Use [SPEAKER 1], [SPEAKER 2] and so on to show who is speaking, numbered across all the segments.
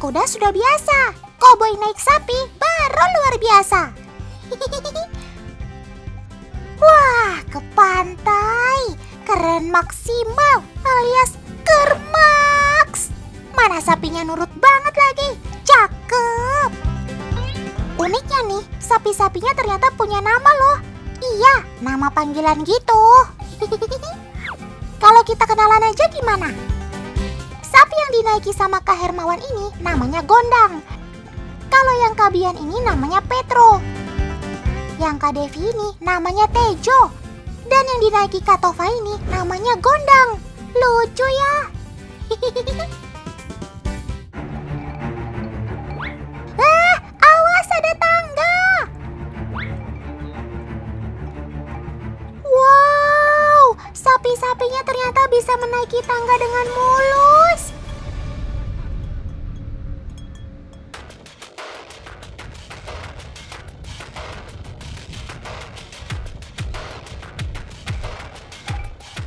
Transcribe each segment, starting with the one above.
[SPEAKER 1] kuda sudah biasa. Koboi naik sapi baru luar biasa. Wah, ke pantai. Keren maksimal alias kermaks. Mana sapinya nurut banget lagi. Cakep. Uniknya nih, sapi-sapinya ternyata punya nama loh. Iya, nama panggilan gitu. Kalau kita kenalan aja gimana? Sapi yang dinaiki sama Kak Hermawan ini namanya Gondang. Kalau yang Kak Bian ini namanya Petro. Yang Kak Devi ini namanya Tejo. Dan yang dinaiki Kak Tova ini namanya Gondang. Lucu ya. Awas ada tangga. Wow, sapi-sapinya ternyata bisa menaiki tangga dengan mulus.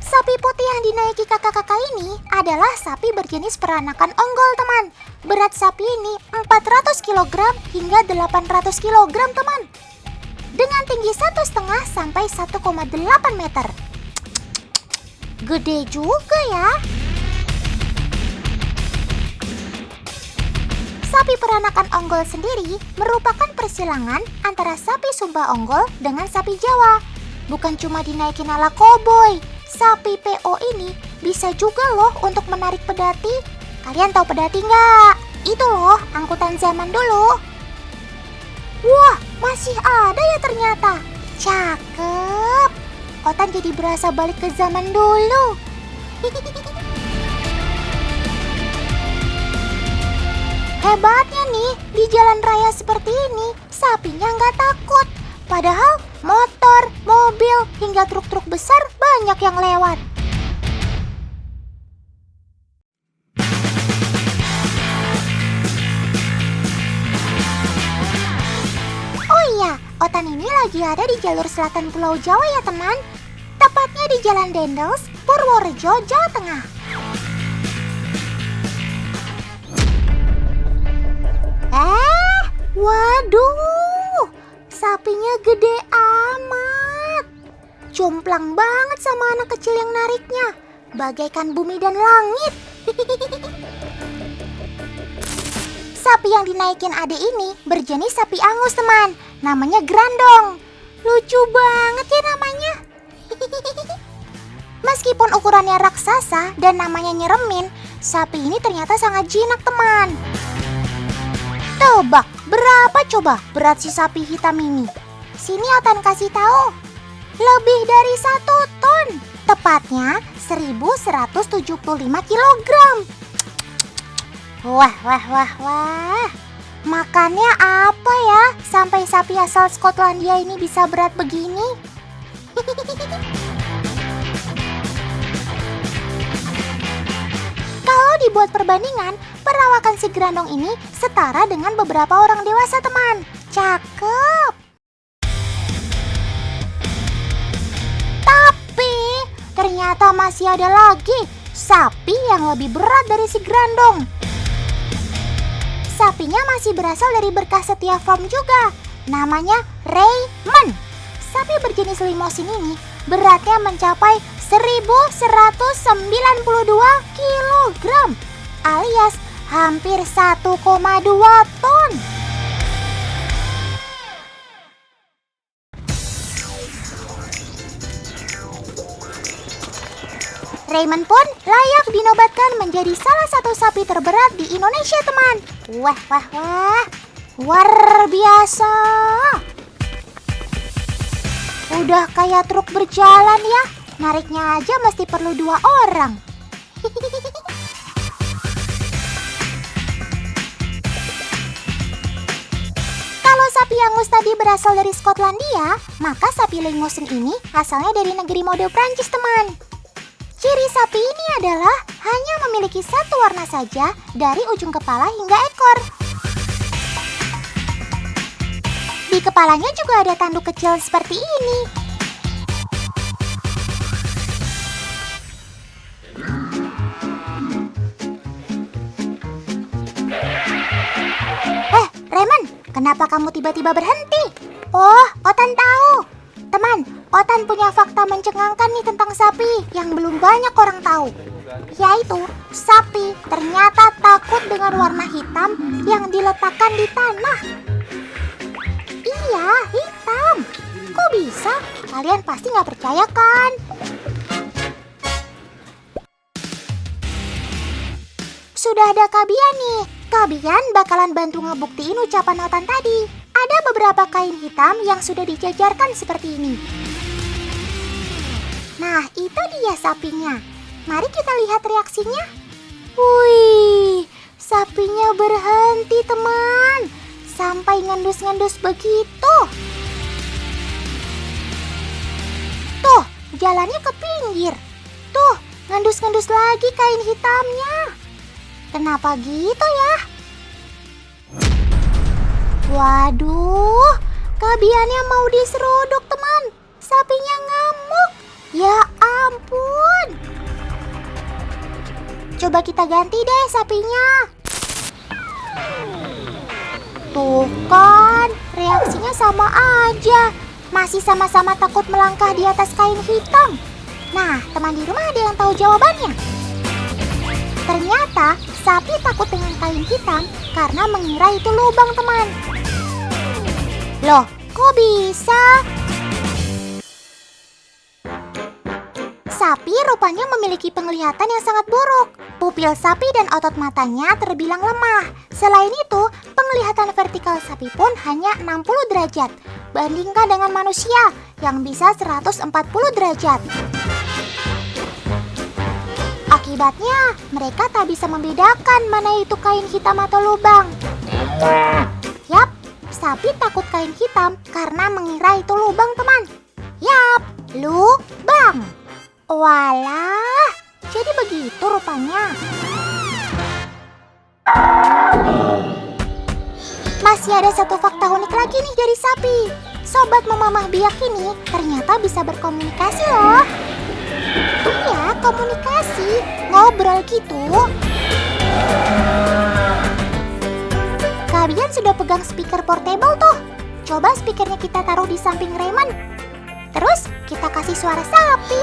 [SPEAKER 1] Sapi putih yang dinaiki kakak-kakak ini adalah sapi berjenis peranakan Ongol, teman. Berat sapi ini 400 kg hingga 800 kg, teman. Dengan tinggi 1,5 sampai 1,8 meter. Gede juga ya. Sapi peranakan Ongol sendiri merupakan persilangan antara sapi Sumba Ongol dengan sapi Jawa. Bukan cuma dinaikin ala koboi. Sapi PO ini bisa juga loh untuk menarik pedati. Kalian tahu pedati nggak? Itu loh angkutan zaman dulu. Wah, masih ada ya ternyata. Cakep. Otan jadi berasa balik ke zaman dulu. Hebatnya nih, di jalan raya seperti ini, sapinya nggak takut. Padahal motor, mobil, hingga truk-truk besar banyak yang lewat. Oh iya, Otan ini lagi ada di jalur selatan Pulau Jawa ya teman. Tepatnya di Jalan Dendels, Purworejo, Jawa Tengah. Waduh, sapinya gede amat. Jomplang banget sama anak kecil yang nariknya. Bagaikan bumi dan langit. Sapi yang dinaikin adik ini berjenis sapi angus, teman. Namanya Grandong. Lucu banget ya namanya. Meskipun ukurannya raksasa dan namanya nyeremin, sapi ini ternyata sangat jinak, teman. Tebak, berapa coba berat si sapi hitam ini? Sini Otan kasih tahu. Lebih dari 1 ton. Tepatnya 1175 kg. Wah. Makannya apa ya sampai sapi asal Skotlandia ini bisa berat begini? Kalau dibuat perbandingan, perawakan si Grandong ini setara dengan beberapa orang dewasa, teman. Cakep. Tapi ternyata masih ada lagi sapi yang lebih berat dari si Grandong. Sapinya masih berasal dari berkah setia farm juga. Namanya Raymond. Sapi berjenis limosin ini beratnya mencapai 1192 kg alias hampir 1,2 ton. Raymond pun layak dinobatkan menjadi salah satu sapi terberat di Indonesia, teman. Wah. Luar biasa. Udah kayak truk berjalan ya. Nariknya aja mesti perlu 2 orang. Kalau sapi angus tadi berasal dari Skotlandia, maka sapi limousine ini asalnya dari negeri mode Prancis, teman. Ciri sapi ini adalah hanya memiliki 1 warna saja dari ujung kepala hingga ekor. Di kepalanya juga ada tanduk kecil seperti ini. Raymond, kenapa kamu tiba-tiba berhenti? Oh, Otan tahu. Teman, Otan punya fakta mencengangkan nih tentang sapi yang belum banyak orang tahu. Yaitu, sapi ternyata takut dengan warna hitam yang diletakkan di tanah. Iya, hitam. Kok bisa? Kalian pasti nggak percaya kan? Sudah ada Kabian nih. Kabian bakalan bantu ngebuktiin ucapan Otan tadi. Ada beberapa kain hitam yang sudah dijajarkan seperti ini. Nah, itu dia sapinya. Mari kita lihat reaksinya. Wih, sapinya berhenti teman. Sampai ngendus-ngendus begitu. Tuh, jalannya ke pinggir. Tuh, ngendus-ngendus lagi kain hitamnya. Kenapa gitu ya? Waduh, Kabiannya mau diseruduk teman. Sapinya ngamuk. Ya ampun. Coba kita ganti deh sapinya. Tuh kan, reaksinya sama aja. Masih sama-sama takut melangkah di atas kain hitam. Nah, teman di rumah ada yang tahu jawabannya? Ternyata sapi takut dengan kain hitam karena mengira itu lubang teman. Loh, kok bisa? Sapi rupanya memiliki penglihatan yang sangat buruk. Pupil sapi dan otot matanya terbilang lemah. Selain itu, penglihatan vertikal sapi pun hanya 60 derajat. Bandingkan dengan manusia yang bisa 140 derajat. Akibatnya, mereka tak bisa membedakan mana itu kain hitam atau lubang. Yap, sapi takut kain hitam karena mengira itu lubang teman. Yap, lubang. Walah, jadi begitu rupanya. Masih ada satu fakta unik lagi nih dari sapi. Sobat Mamamah Biak ini ternyata bisa berkomunikasi loh. Iya, komunikasi, ngobrol gitu. Kalian sudah pegang speaker portable tuh. Coba speakernya kita taruh di samping Raymond. Terus kita kasih suara sapi.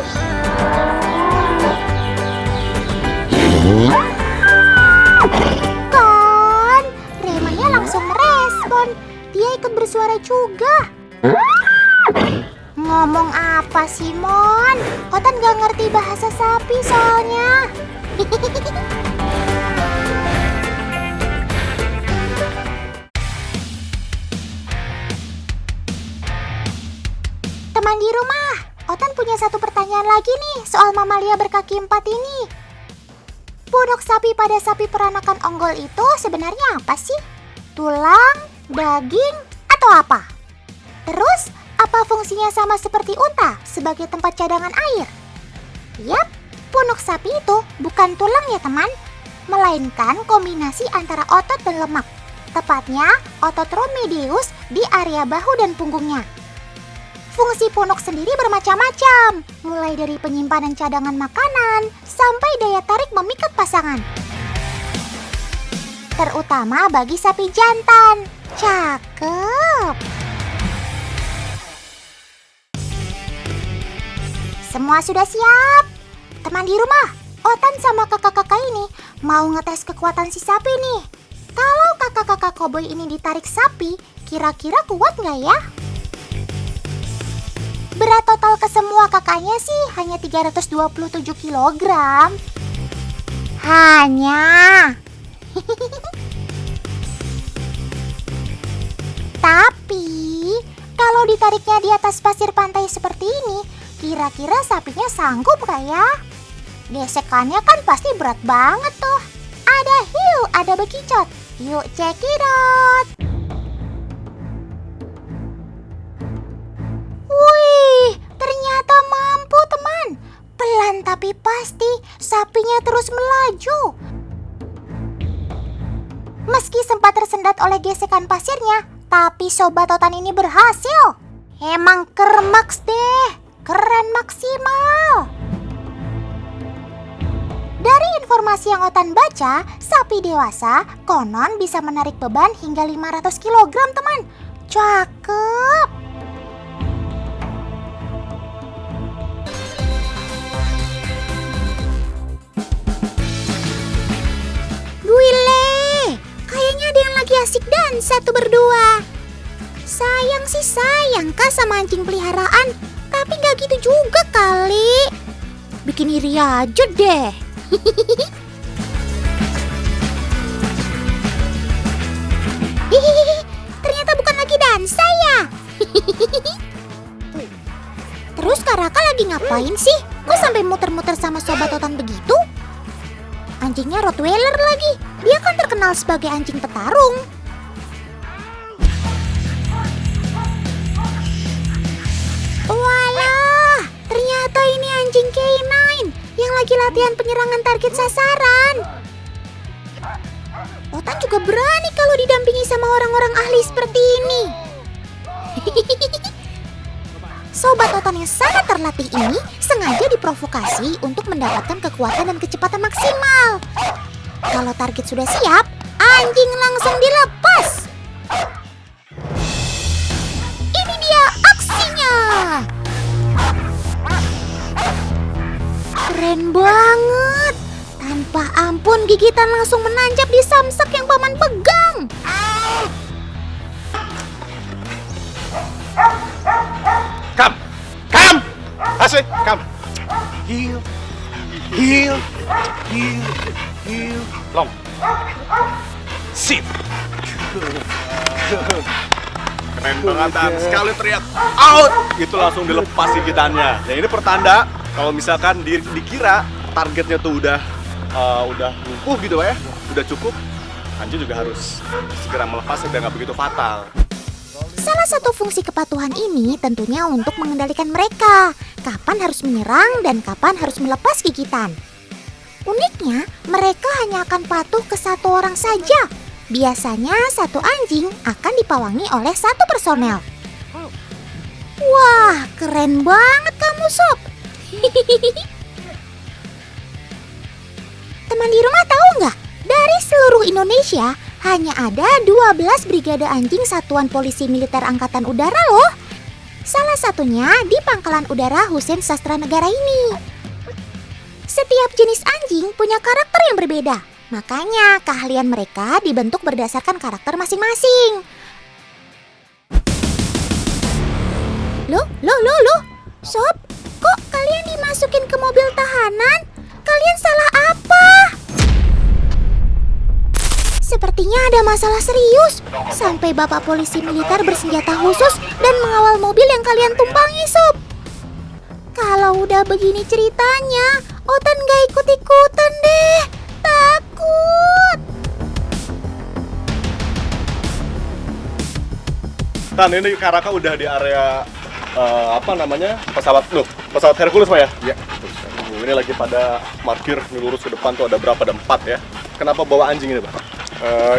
[SPEAKER 1] Kan, Raymondnya langsung merespon. Dia ikut bersuara juga. Ngomong apa sih, Mon? Otan gak ngerti bahasa sapi soalnya. Teman di rumah, Otan punya satu pertanyaan lagi nih soal mamalia berkaki 4 ini. Punuk sapi pada sapi peranakan ongol itu sebenarnya apa sih? Tulang, daging, atau apa? Terus, apa fungsinya sama seperti unta sebagai tempat cadangan air? Yap, punuk sapi itu bukan tulang ya teman, melainkan kombinasi antara otot dan lemak. Tepatnya otot romedeus di area bahu dan punggungnya. Fungsi punuk sendiri bermacam-macam, mulai dari penyimpanan cadangan makanan sampai daya tarik memikat pasangan. Terutama bagi sapi jantan. Cakep. Semua sudah siap? Teman di rumah, Otan sama kakak-kakak ini mau ngetes kekuatan si sapi nih. Kalau kakak-kakak koboi ini ditarik sapi, kira-kira kuat nggak ya? Berat total ke semua kakaknya sih hanya 327 kg. Hanya. Tapi, kalau ditariknya di atas pasir pantai seperti ini, kira-kira sapinya sanggup gak ya? Gesekannya kan pasti berat banget tuh. Ada hiu, ada bekicot. Yuk check it out. Wih, ternyata mampu teman. Pelan tapi pasti, sapinya terus melaju. Meski sempat tersendat oleh gesekan pasirnya, tapi Sobat Otan ini berhasil. Emang kermaks deh. Keren maksimal. Dari info informasi yang Otan baca, sapi dewasa konon bisa menarik beban hingga 500 kg, teman. Cakep. Wile, kayaknya ada yang lagi asik dansa tuh berdua. Sayang sih sayang Kak sama anjing peliharaan, tapi gak gitu juga kali. Bikin iri aja deh. Hihihi, ternyata bukan lagi dansa ya. Terus Kak Raka lagi ngapain sih? Kok sampai muter-muter sama Sobat Otan begitu? Anjingnya Rottweiler lagi. Dia kan terkenal sebagai anjing petarung. Walah, ternyata ini anjing K9 yang lagi latihan penyerangan target sasaran. Otan juga berani kalau didampingi sama orang-orang ahli seperti ini. Sobat Otan yang sangat terlatih ini sengaja diprovokasi untuk mendapatkan kekuatan dan kecepatan maksimal. Kalau target sudah siap, anjing langsung dilepas. Ini dia aksinya. Keren banget. Tanpa ampun gigitan langsung menancap di samsak yang paman pegang.
[SPEAKER 2] Come! Asik, come! Heel! Long! Sit! Keren banget, Dan. Sekali teriak out! Itu langsung dilepas gigitannya. Ya ini pertanda kalau misalkan dikira targetnya tuh udah lumpuh gitu ya, udah cukup, anjing juga harus segera melepas biar nggak begitu fatal.
[SPEAKER 1] Salah satu fungsi kepatuhan ini tentunya untuk mengendalikan mereka, kapan harus menyerang dan kapan harus melepas gigitan. Uniknya, mereka hanya akan patuh ke satu orang saja. Biasanya satu anjing akan dipawangi oleh satu personel. Wah, keren banget kamu, Sob. Teman di rumah tahu nggak? Dari seluruh Indonesia, hanya ada 12 brigade anjing Satuan Polisi Militer Angkatan Udara loh. Salah satunya di Pangkalan Udara Hussein Sastra Negara ini. Setiap jenis anjing punya karakter yang berbeda. Makanya keahlian mereka dibentuk berdasarkan karakter masing-masing. Loh? Sob, kok kalian dimasukin ke mobil tahanan? Kalian salah apa? Sepertinya ada masalah serius. Sampai Bapak Polisi Militer bersenjata khusus dan mengawal mobil yang kalian tumpangi, Sob. Kalau udah begini ceritanya, Otan gak ikut-ikutan deh. Takut.
[SPEAKER 2] Tan, ini Kak Raka udah di area pesawat Hercules, Pak ya?
[SPEAKER 3] Iya.
[SPEAKER 2] Ini lagi pada parkir lurus ke depan tuh ada berapa? Ada 4 ya. Kenapa bawa anjing ini, Pak?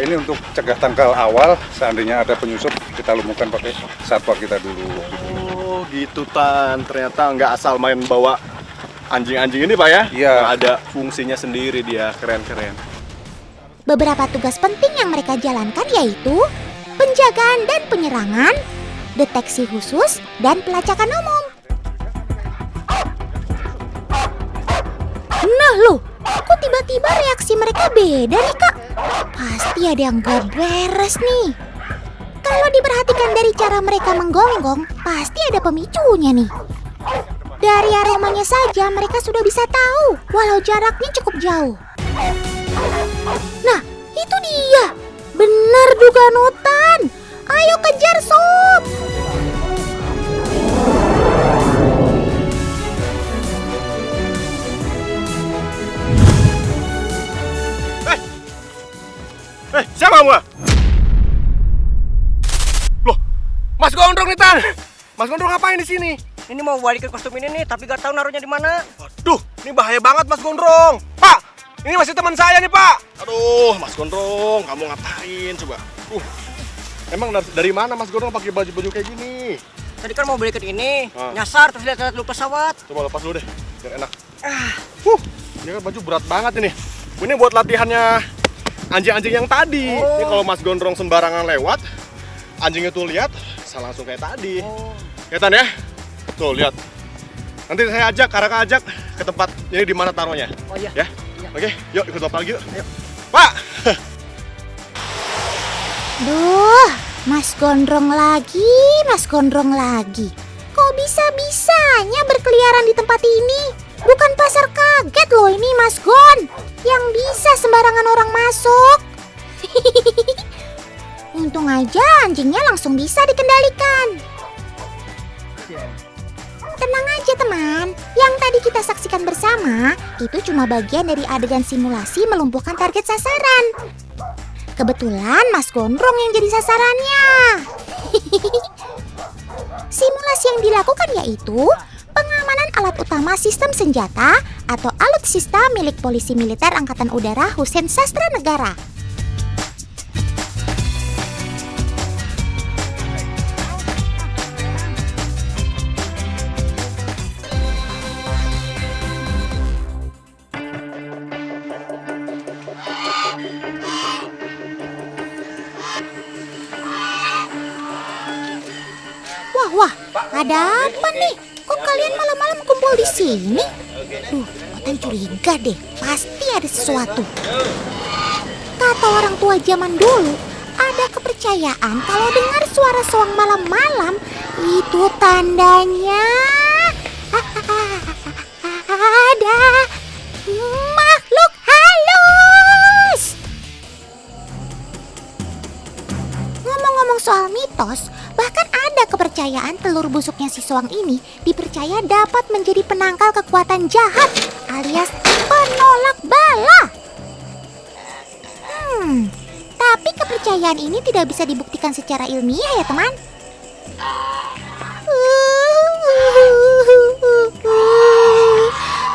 [SPEAKER 3] Ini untuk cegah tangkal awal, seandainya ada penyusup, kita lumpuhkan pakai satwa kita dulu.
[SPEAKER 2] Oh gitu, Tan. Ternyata nggak asal main bawa anjing-anjing ini, Pak ya?
[SPEAKER 3] Iya.
[SPEAKER 2] Ada fungsinya sendiri dia, keren-keren.
[SPEAKER 1] Beberapa tugas penting yang mereka jalankan yaitu penjagaan dan penyerangan, deteksi khusus, dan pelacakan umum. Nah loh, kok tiba-tiba reaksi mereka beda nih, Kak? Pasti ada yang gak beres nih. Kalau diperhatikan dari cara mereka menggonggong, pasti ada pemicunya nih. Dari aromanya saja mereka sudah bisa tahu, walau jaraknya cukup jauh. Nah, itu dia. Benar dugaan Otan. Ayo kejar, Sob.
[SPEAKER 2] Siapa kamu? Loh, Mas Gondrong nih, Tan. Mas Gondrong ngapain di sini?
[SPEAKER 4] Ini mau balikin kostum ini nih, tapi gak tahu naruhnya di mana.
[SPEAKER 2] Waduh, ini bahaya banget, Mas Gondrong. Pak, ini masih teman saya nih, Pak. Aduh, Mas Gondrong, kamu ngapain coba? Emang dari mana Mas Gondrong pakai baju-baju kayak gini?
[SPEAKER 4] Tadi kan mau balikin ini, nyasar terus lihat dulu pesawat.
[SPEAKER 2] Coba lepas dulu deh, biar enak. Ini kan baju berat banget ini. Ini buat latihannya anjing-anjing yang tadi. Ini kalau Mas Gondrong sembarangan lewat, anjingnya tuh lihat, bisa langsung kayak tadi. Kelihatan ya? Tuh lihat. Nanti saya ajak, Karaka ajak ke tempat ini di mana taruhnya.
[SPEAKER 4] Oh iya.
[SPEAKER 2] Ya? Oke, yuk ikut Bapak lagi yuk. Ayo. Pak!
[SPEAKER 1] Duh, Mas Gondrong lagi. Kok bisa-bisanya berkeliaran di tempat ini? Bukan pasar kaget loh ini, Mas Gon. Yang bisa sembarangan orang masuk. Untung aja anjingnya langsung bisa dikendalikan. Tenang aja teman, yang tadi kita saksikan bersama itu cuma bagian dari adegan simulasi melumpuhkan target sasaran. Kebetulan Mas Gondrong yang jadi sasarannya. Simulasi yang dilakukan yaitu pengamanan alat utama sistem senjata atau alutsista milik Polisi Militer Angkatan Udara Husein Sastra Negara. Wah, ada apa nih? Kok kalian malam-malam kumpul di sini? Otan curiga deh, pasti ada sesuatu. Kata orang tua zaman dulu, ada kepercayaan kalau dengar suara soang malam-malam, itu tandanya ada makhluk halus. Ngomong-ngomong soal mitos, bahkan ada kepercayaan telur busuknya si soang ini dipercaya dapat menjadi penangkal kekuatan jahat alias penolak bala. Tapi kepercayaan ini tidak bisa dibuktikan secara ilmiah ya teman.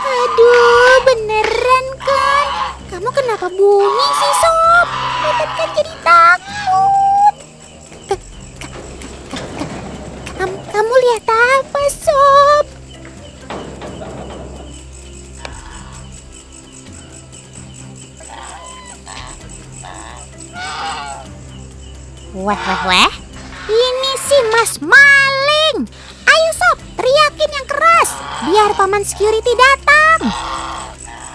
[SPEAKER 1] Aduh, beneran kan? Kamu kenapa bunyi sih Sob? Otan kan jadi takut. Kamu lihat apa, Sob? Weh. Ini sih Mas Maling. Ayo, Sob, teriakin yang keras biar paman security datang.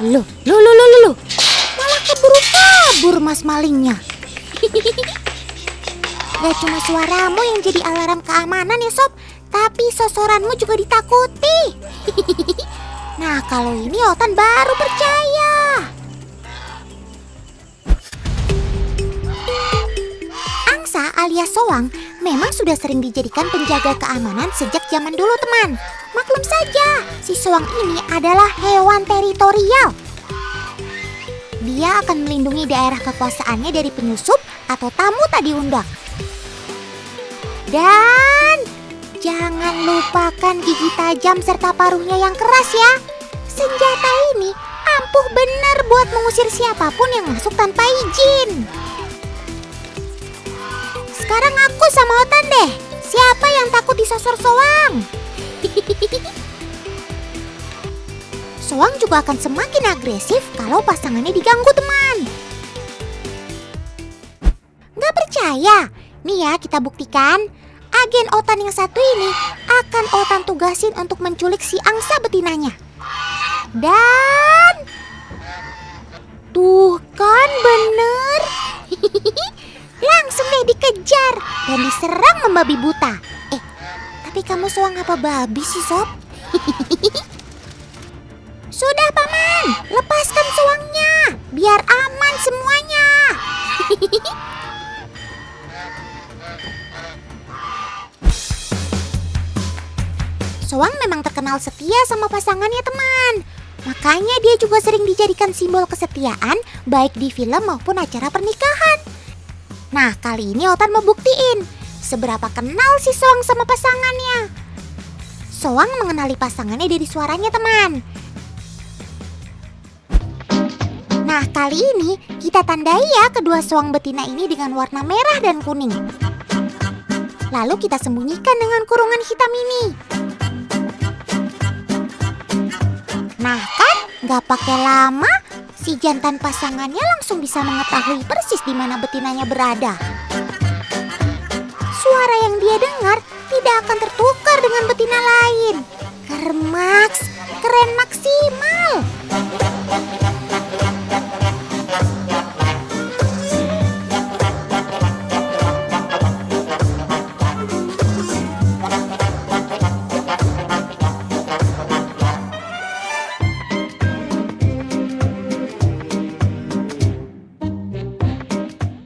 [SPEAKER 1] Loh. Malah kabur Mas Malingnya. Gak cuma suaramu yang jadi alarm keamanan ya Sob, tapi sosoranmu juga ditakuti. Nah kalau ini Otan baru percaya. Angsa alias soang memang sudah sering dijadikan penjaga keamanan sejak zaman dulu teman. Maklum saja, si soang ini adalah hewan teritorial. Dia akan melindungi daerah kekuasaannya dari penyusup atau tamu tak diundang. Dan jangan lupakan gigi tajam serta paruhnya yang keras ya. Senjata ini ampuh benar buat mengusir siapapun yang masuk tanpa izin. Sekarang aku sama Otan deh. Siapa yang takut disosor soang? Soang juga akan semakin agresif kalau pasangannya diganggu teman. Gak percaya? Nih ya kita buktikan. Agen Otan yang satu ini akan Otan tugasin untuk menculik si angsa betinanya. Dan tuh kan bener. Langsung deh dikejar dan diserang membabi buta. Tapi kamu soang apa babi sih Sob? Sudah paman, lepaskan soangnya biar aman semuanya. Soang memang terkenal setia sama pasangannya teman. Makanya dia juga sering dijadikan simbol kesetiaan baik di film maupun acara pernikahan. Nah kali ini Otan mau buktiin seberapa kenal si Soang sama pasangannya. Soang mengenali pasangannya dari suaranya teman. Nah kali ini kita tandai ya kedua soang betina ini dengan warna merah dan kuning. Lalu kita sembunyikan dengan kurungan hitam ini. Nah kan, gak pakai lama, si jantan pasangannya langsung bisa mengetahui persis di mana betinanya berada. Suara yang dia dengar tidak akan tertukar dengan betina lain.